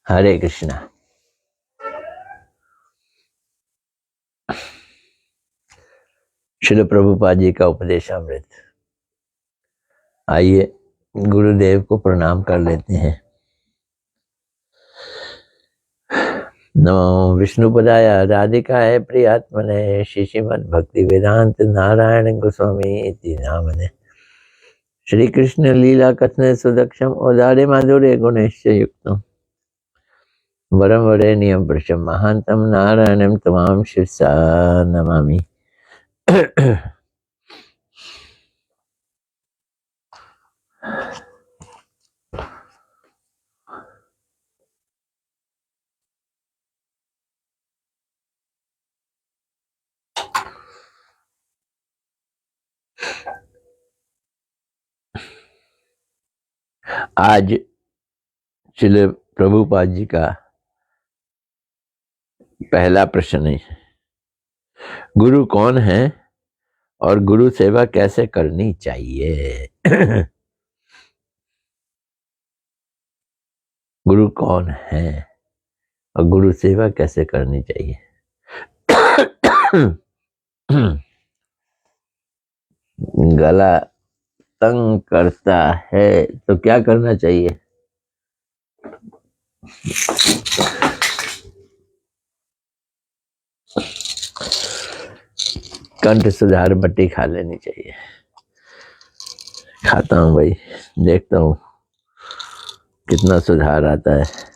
हरे कृष्णा। श्रील प्रभुपाद जी का उपदेशामृत। आइए गुरुदेव को प्रणाम कर लेते हैं। नमो विष्णुपदाय राधिकाय प्रियात्मने श्रीमद् भक्ति वेदांत नारायण गोस्वामी इति नामने। श्री कृष्ण लीला कथन सुदक्षम औदार्य माधुर्य गुणैश्च युक्तम वरम वरेण्यं पुरुषं महान्तं नारायणं तमां शिरसा नमामि। आज श्रील प्रभुपाद जी का पहला प्रश्न है, गुरु कौन है और गुरु सेवा कैसे करनी चाहिए? गुरु कौन है और गुरु सेवा कैसे करनी चाहिए? गला तंग करता है तो क्या करना चाहिए? कंठ सुधार बट्टी खा लेनी चाहिए। खाता हूँ भाई, देखता हूँ कितना सुधार आता है।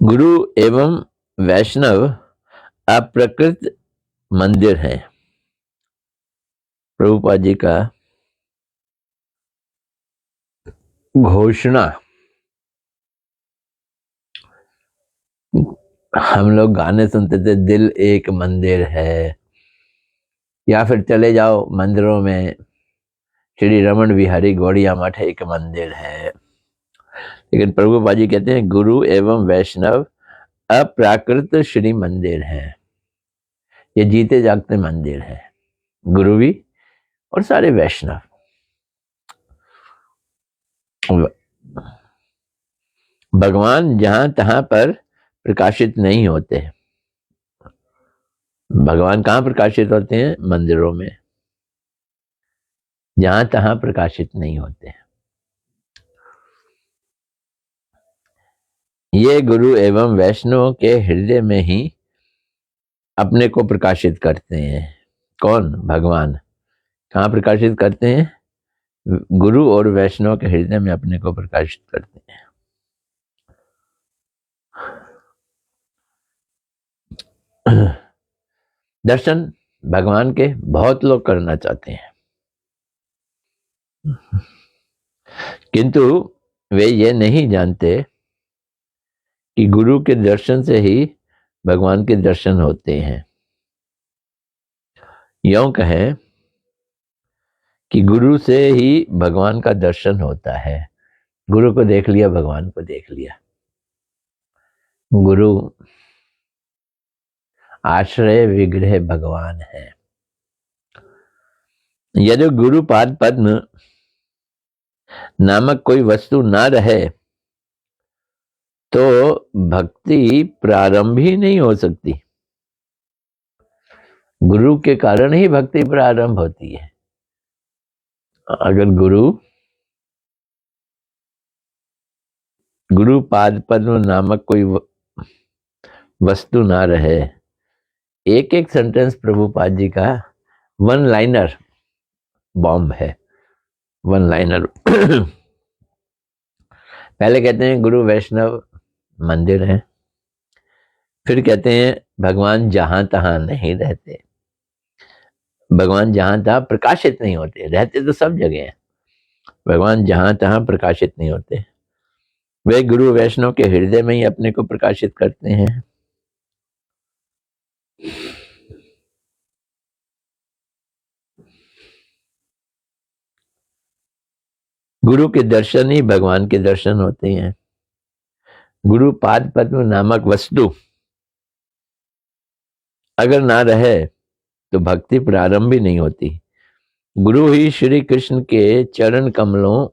गुरु एवं वैष्णव अप्रकृत मंदिर है। प्रभुपाद जी का घोषणा हम लोग गाने सुनते थे, दिल एक मंदिर है, या फिर चले जाओ मंदिरों में, श्री रमन बिहारी गौड़िया मठ एक मंदिर है। लेकिन प्रभुपाद जी कहते हैं गुरु एवं वैष्णव अप्राकृत श्री मंदिर है। ये जीते जागते मंदिर है, गुरु भी और सारे वैष्णव। भगवान जहां तहां पर प्रकाशित नहीं होते। भगवान कहाँ प्रकाशित होते हैं? मंदिरों में, जहां तहां प्रकाशित नहीं होते। ये गुरु एवं वैष्णव के हृदय में ही अपने को प्रकाशित करते हैं। कौन? भगवान। कहाँ प्रकाशित करते हैं? गुरु और वैष्णव के हृदय में अपने को प्रकाशित करते हैं। दर्शन भगवान के बहुत लोग करना चाहते हैं, किंतु वे ये नहीं जानते कि गुरु के दर्शन से ही भगवान के दर्शन होते हैं। यूं कहें कि गुरु से ही भगवान का दर्शन होता है। गुरु को देख लिया, भगवान को देख लिया। गुरु आश्रय विग्रह भगवान है। यदि गुरु पाद पद्म नामक कोई वस्तु ना रहे तो भक्ति प्रारंभ ही नहीं हो सकती। गुरु के कारण ही भक्ति प्रारंभ होती है। अगर गुरु पाद पद्म नामक कोई वस्तु ना रहे, एक एक सेंटेंस प्रभुपाद जी का वन लाइनर बॉम्ब है, वन लाइनर। पहले कहते हैं गुरु वैष्णव मंदिर है, फिर कहते हैं भगवान जहां तहां नहीं रहते। भगवान जहां तहां प्रकाशित नहीं होते, रहते तो सब जगह हैं। भगवान जहां तहां प्रकाशित नहीं होते। वे गुरु वैष्णव के हृदय में ही अपने को प्रकाशित करते हैं। गुरु के दर्शन ही भगवान के दर्शन होते हैं। गुरु पाद पद्म नामक वस्तु अगर ना रहे तो भक्ति प्रारंभ ही नहीं होती। गुरु ही श्री कृष्ण के चरण कमलों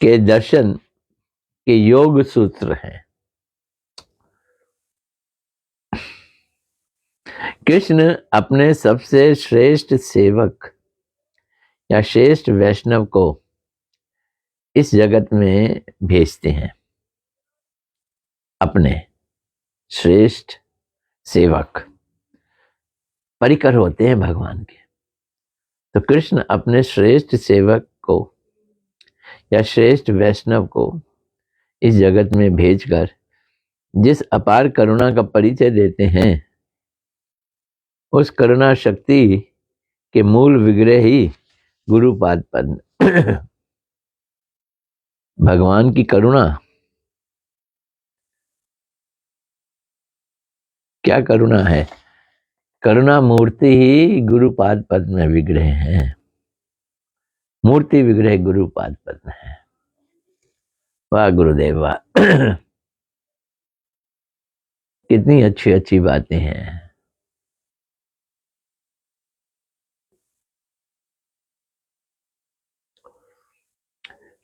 के दर्शन के योग सूत्र हैं। कृष्ण अपने सबसे श्रेष्ठ सेवक या श्रेष्ठ वैष्णव को इस जगत में भेजते हैं। अपने श्रेष्ठ सेवक परिकर होते हैं भगवान के। तो कृष्ण अपने श्रेष्ठ सेवक को या श्रेष्ठ वैष्णव को इस जगत में भेजकर जिस अपार करुणा का परिचय देते हैं, उस करुणा शक्ति के मूल विग्रह ही गुरुपाद पद्म। भगवान की करुणा, क्या करुणा है? करुणा मूर्ति ही गुरुपाद पद्म में विग्रह है। मूर्ति विग्रह गुरुपाद पद्म है। वाह गुरुदेव वाह। कितनी अच्छी अच्छी बातें हैं।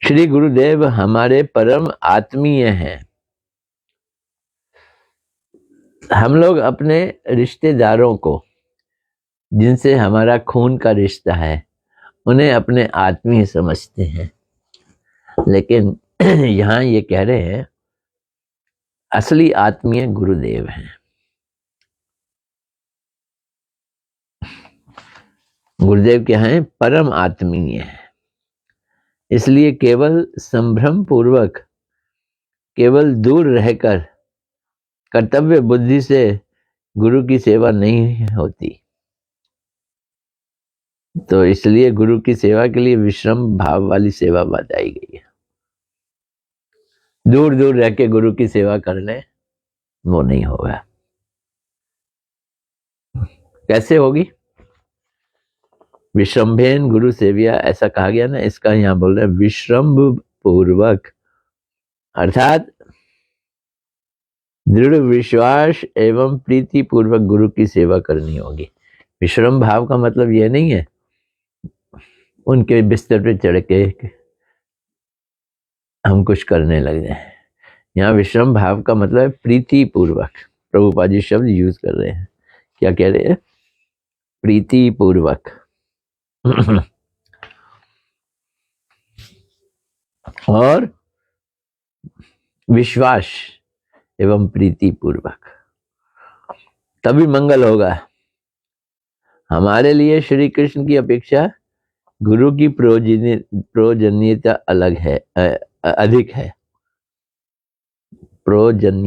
श्री गुरुदेव हमारे परम आत्मीय हैं। हम लोग अपने रिश्तेदारों को, जिनसे हमारा खून का रिश्ता है, उन्हें अपने आत्मीय समझते हैं। लेकिन यहाँ ये कह रहे हैं असली आत्मीय गुरुदेव हैं। गुरुदेव क्या हैं? परम आत्मीय है। इसलिए केवल संभ्रम पूर्वक, केवल दूर रहकर कर्तव्य बुद्धि से गुरु की सेवा नहीं होती। तो इसलिए गुरु की सेवा के लिए विश्रम भाव वाली सेवा बताई गई है। दूर दूर रह के गुरु की सेवा कर ले, वो नहीं होगा। कैसे होगी? विश्रम्भेन गुरु सेविया, ऐसा कहा गया ना, इसका यहाँ बोल रहे हैं विश्रम्भ पूर्वक, अर्थात दृढ़ विश्वास एवं प्रीति पूर्वक गुरु की सेवा करनी होगी। विश्रम भाव का मतलब यह नहीं है उनके बिस्तर पे चढ़ के हम कुछ करने लग जाए। यहाँ विश्रम भाव का मतलब प्रीति पूर्वक। प्रभुपाद जी शब्द यूज कर रहे हैं। क्या कह रहे हैं? प्रीति पूर्वक। और विश्वास एवं प्रीति पूर्वक, तभी मंगल होगा। हमारे लिए श्री कृष्ण की अपेक्षा गुरु की प्रयोजनीयता अलग है, अधिक है। प्रयोजन,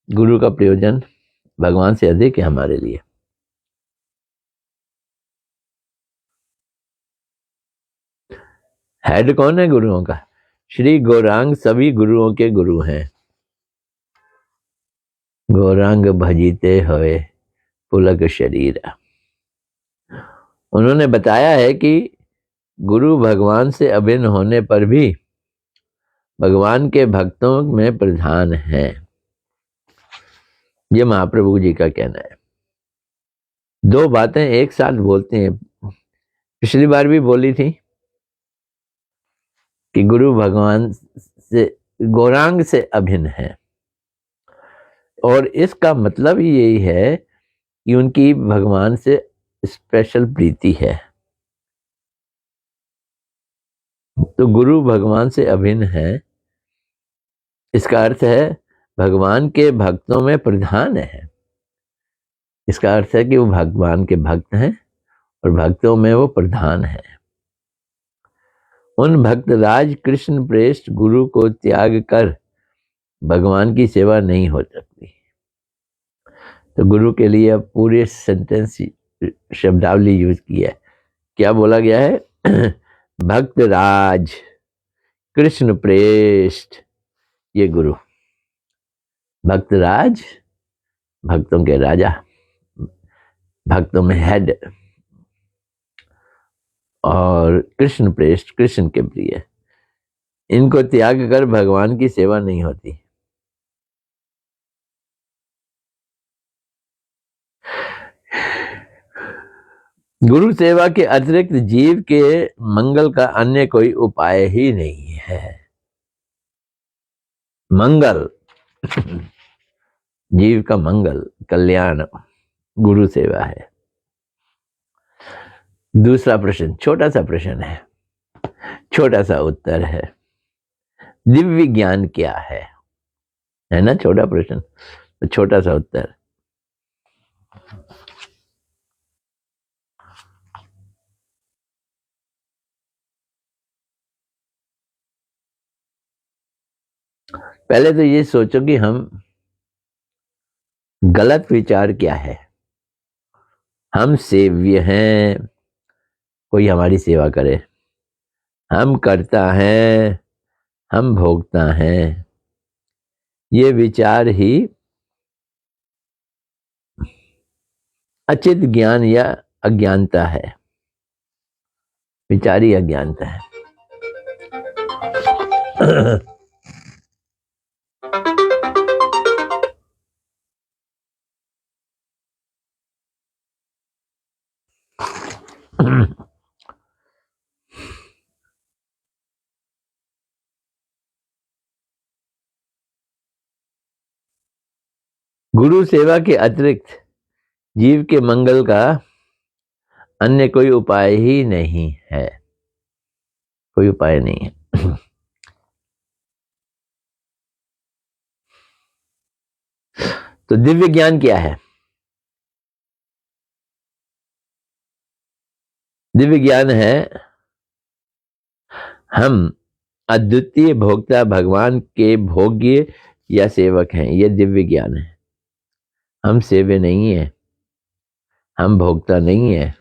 गुरु का प्रयोजन भगवान से अधिक है हमारे लिए। हेड कौन है गुरुओं का? श्री गौरांग सभी गुरुओं के गुरु हैं। गौरांग भजीते हुए पुलक शरीर। उन्होंने बताया है कि गुरु भगवान से अभिन्न होने पर भी भगवान के भक्तों में प्रधान है। ये महाप्रभु जी का कहना है। दो बातें एक साथ बोलते हैं। पिछली बार भी बोली थी कि गुरु भगवान से, गौरांग से अभिन्न है, और इसका मतलब ही यही है कि उनकी भगवान से स्पेशल प्रीति है। तो गुरु भगवान से अभिन्न है, इसका अर्थ है भगवान के भक्तों में प्रधान है। इसका अर्थ है कि वो भगवान के भक्त हैं और भक्तों में वो प्रधान है। उन भक्तराज कृष्ण प्रेष्ठ गुरु को त्याग कर भगवान की सेवा नहीं हो सकती। तो गुरु के लिए अब पूरे सेंटेंस शब्दावली यूज किया है। क्या बोला गया है? भक्तराज कृष्ण प्रेष्ठ, ये गुरु। भक्तराज भक्तों के राजा, भक्तों में हेड, और कृष्ण प्रेष्ठ, कृष्ण के प्रिय, इनको त्याग कर भगवान की सेवा नहीं होती। गुरु सेवा के अतिरिक्त जीव के मंगल का अन्य कोई उपाय ही नहीं है। मंगल, जीव का मंगल, कल्याण गुरु सेवा है। दूसरा प्रश्न, छोटा सा प्रश्न है, छोटा सा उत्तर है। दिव्य ज्ञान क्या है ना, छोटा प्रश्न तो छोटा सा उत्तर। पहले तो ये सोचो कि हम गलत विचार क्या है। हम सेव्य हैं, कोई हमारी सेवा करे, हम करता हैं, हम भोगता हैं, ये विचार ही अचित ज्ञान या अज्ञानता है, विचार ही अज्ञानता है। गुरु सेवा के अतिरिक्त जीव के मंगल का अन्य कोई उपाय ही नहीं है, कोई उपाय नहीं है। तो दिव्य ज्ञान क्या है? दिव्य ज्ञान है हम अद्वितीय भोक्ता भगवान के भोग्य या सेवक हैं, ये दिव्य ज्ञान है। हम सेव्य नहीं है, हम भोक्ता नहीं है,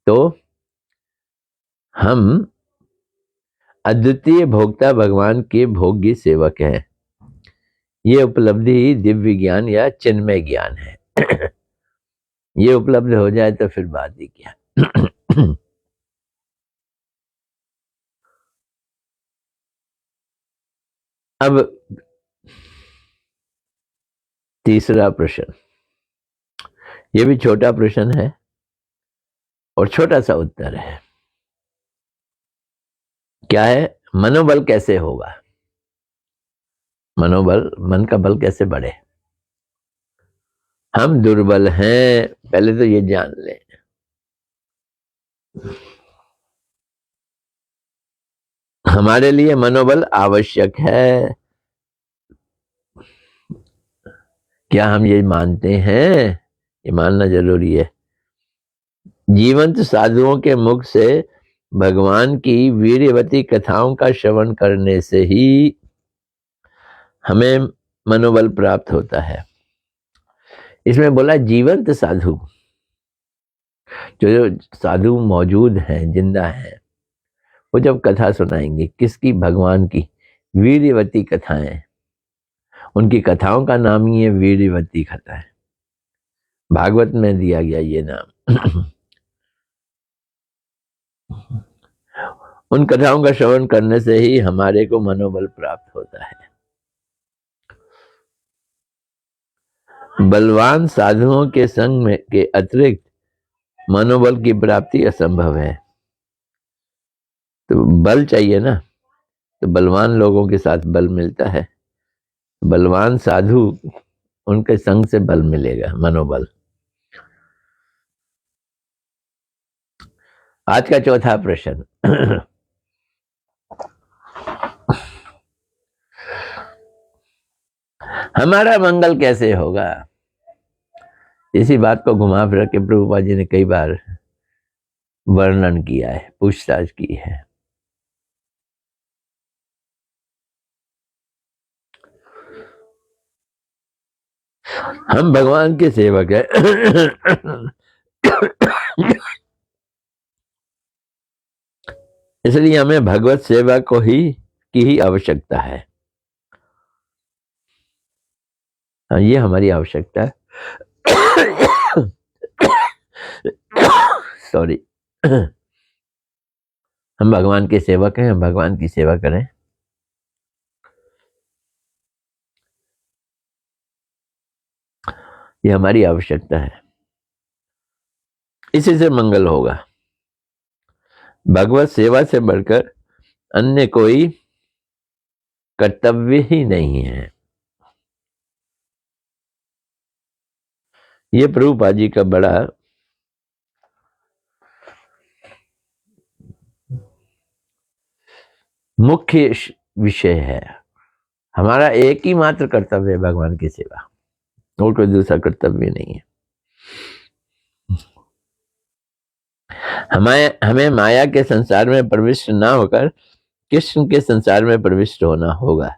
तो हम अद्वितीय भोक्ता भगवान के भोग्य सेवक हैं। ये उपलब्धि ही दिव्य ज्ञान या चिन्मय ज्ञान है। ये उपलब्ध हो जाए तो फिर बात ही क्या। अब तीसरा प्रश्न, ये भी छोटा प्रश्न है और छोटा सा उत्तर है। क्या है? मनोबल कैसे होगा? मनोबल, मन का बल कैसे बढ़े? हम दुर्बल हैं, पहले तो ये जान लें। हमारे लिए मनोबल आवश्यक है, क्या हम ये मानते हैं? ये मानना जरूरी है। जीवंत साधुओं के मुख से भगवान की वीर्यवती कथाओं का श्रवण करने से ही हमें मनोबल प्राप्त होता है। इसमें बोला जीवंत साधु, जो साधु मौजूद हैं, जिंदा हैं, वो जब कथा सुनाएंगे, किसकी? भगवान की वीर्यवती कथाएं। उनकी कथाओं का नाम ही है वीर्यवती कथा है, भागवत में दिया गया ये नाम। उन कथाओं का श्रवण करने से ही हमारे को मनोबल प्राप्त होता है। बलवान साधुओं के संग में के अतिरिक्त मनोबल की प्राप्ति असंभव है। तो बल चाहिए ना, तो बलवान लोगों के साथ बल मिलता है। बलवान साधु, उनके संग से बल मिलेगा, मनोबल। आज का चौथा प्रश्न, हमारा मंगल कैसे होगा? इसी बात को घुमा फिरा के प्रभुपाद जी ने कई बार वर्णन किया है, पूछताछ की है। हम भगवान के सेवक हैं। इसलिए हमें भगवत सेवा को ही की ही आवश्यकता है। हाँ, ये हमारी आवश्यकता है। सॉरी। हम भगवान के सेवक हैं, हम भगवान की सेवा करें। ये हमारी आवश्यकता है, इसी से मंगल होगा। भगवत सेवा से बढ़कर अन्य कोई कर्तव्य ही नहीं है। ये प्रभुपाद जी का बड़ा मुख्य विषय है। हमारा एक ही मात्र कर्तव्य है भगवान की सेवा, और कोई दूसरा कर्तव्य नहीं है। हमें माया के संसार में प्रविष्ट ना होकर कृष्ण के संसार में प्रविष्ट होना होगा।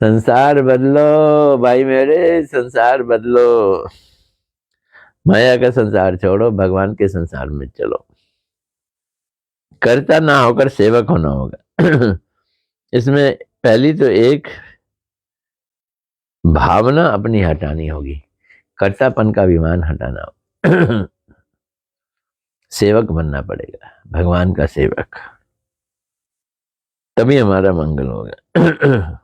संसार बदलो भाई मेरे, संसार बदलो। माया का संसार छोड़ो, भगवान के संसार में चलो। कर्ता ना होकर सेवक होना होगा। इसमें पहली तो एक भावना अपनी हटानी होगी, कर्तापन का अभिमान हटाना होगा। सेवक बनना पड़ेगा, भगवान का सेवक, तभी हमारा मंगल होगा।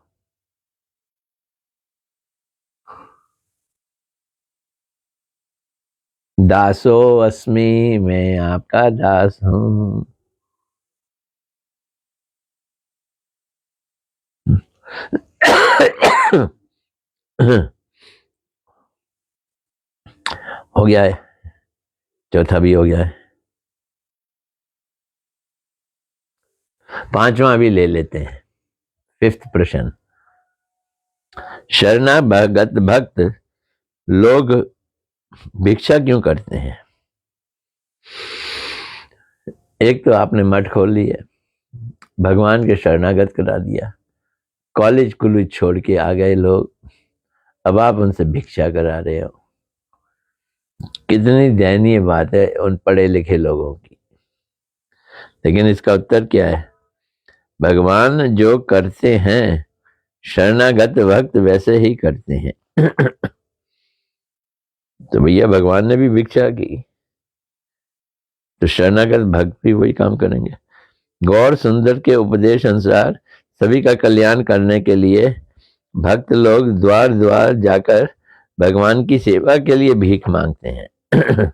दासो अस्मि, मैं आपका दास हूं। हो गया है, चौथा भी हो गया है, पांचवा भी ले लेते हैं। फिफ्थ प्रश्न, शरणागत भक्त लोग भिक्षा क्यों करते हैं? एक तो आपने मठ खोल लिया, भगवान के शरणागत करा दिया, कॉलेज कुलेज छोड़ के आ गए लोग, अब आप उनसे भिक्षा करा रहे हो। कितनी दयनीय बात है उन पढ़े लिखे लोगों की। लेकिन इसका उत्तर क्या है? भगवान जो करते हैं शरणागत भक्त वैसे ही करते हैं। तो भैया भगवान ने भी भिक्षा की, तो शरणागत भक्त भी वही काम करेंगे। गौर सुंदर के उपदेश अनुसार सभी का कल्याण करने के लिए भक्त लोग द्वार द्वार जाकर भगवान की सेवा के लिए भीख मांगते हैं।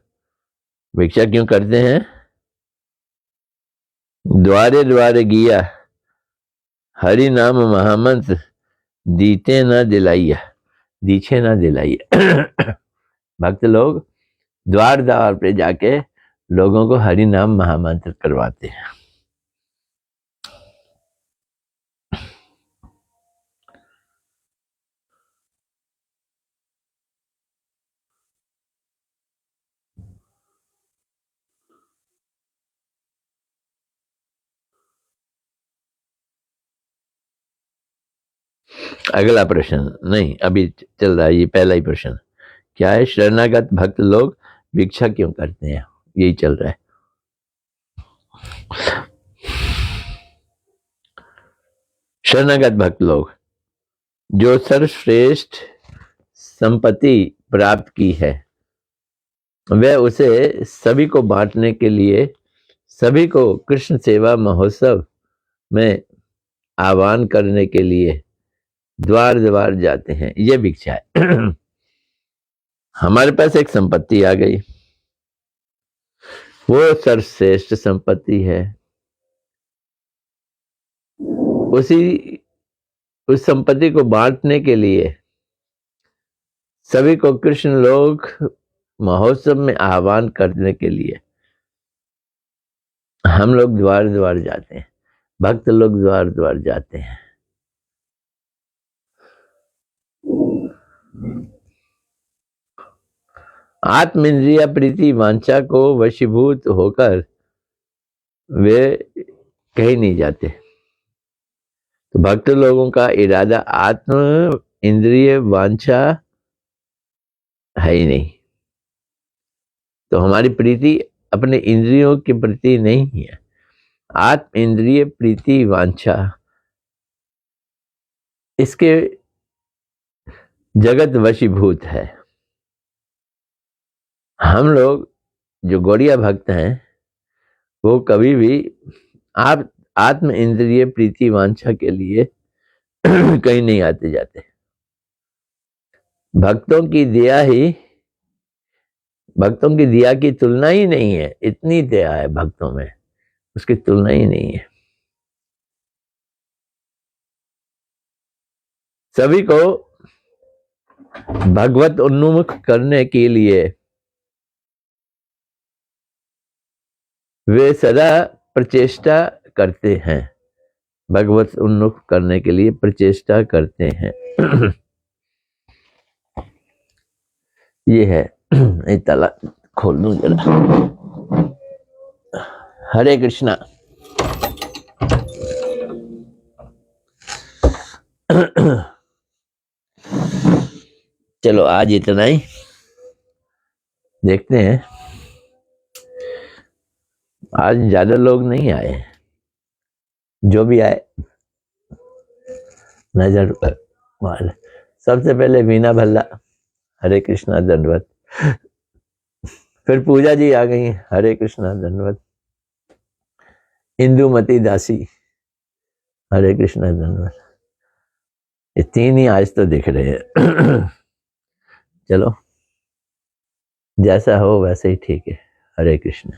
भिक्षा क्यों करते हैं? द्वारे द्वारे गिया हरि नाम महामंत्र दीते ना दिलाइया, दीछे ना दिलाइया। भक्त लोग द्वार द्वार पे जाके लोगों को हरि नाम महामंत्र करवाते हैं। अगला प्रश्न नहीं, अभी चल रहा है ये पहला ही प्रश्न। क्या है? शरणागत भक्त लोग भिक्षा क्यों करते हैं, यही चल रहा है। शरणागत भक्त लोग जो सर्वश्रेष्ठ संपत्ति प्राप्त की है वह उसे सभी को बांटने के लिए, सभी को कृष्ण सेवा महोत्सव में आह्वान करने के लिए द्वार द्वार जाते हैं। ये भिक्षा है। हमारे पास एक संपत्ति आ गई, वो सर्वश्रेष्ठ संपत्ति है। उस संपत्ति को बांटने के लिए सभी को कृष्ण लोक महोत्सव में आह्वान करने के लिए हम लोग द्वार द्वार जाते हैं, भक्त लोग द्वार द्वार जाते हैं। आत्म इंद्रिय प्रीति वांछा को वशीभूत होकर वे कहीं नहीं जाते। तो भक्त लोगों का इरादा आत्म इंद्रिय वांछा है ही नहीं, तो हमारी प्रीति अपने इंद्रियों के प्रति नहीं है। आत्म इंद्रिय प्रीति वांछा, इसके जगत वशीभूत है। हम लोग जो गौड़िया भक्त हैं वो कभी भी आप आत्म इंद्रिय प्रीति वांछा के लिए कहीं नहीं आते जाते। भक्तों की दया की तुलना ही नहीं है। इतनी दया है भक्तों में, उसकी तुलना ही नहीं है। सभी को भगवत उन्मुख करने के लिए वे सदा प्रचेष्टा करते हैं। भगवत उन्मुख करने के लिए प्रचेष्टा करते हैं। ये है। ये ताला खोल दूं जरा। हरे कृष्णा। चलो आज इतना ही, देखते हैं। आज ज्यादा लोग नहीं आए, जो भी आए नजर वाले। सबसे पहले मीना भल्ला, हरे कृष्णा दंडवत। फिर पूजा जी आ गई, हरे कृष्णा दंडवत। इंदुमती दासी, हरे कृष्णा दंडवत। ये तीन ही आज तो दिख रहे हैं। चलो जैसा हो वैसे ही ठीक है। हरे कृष्ण।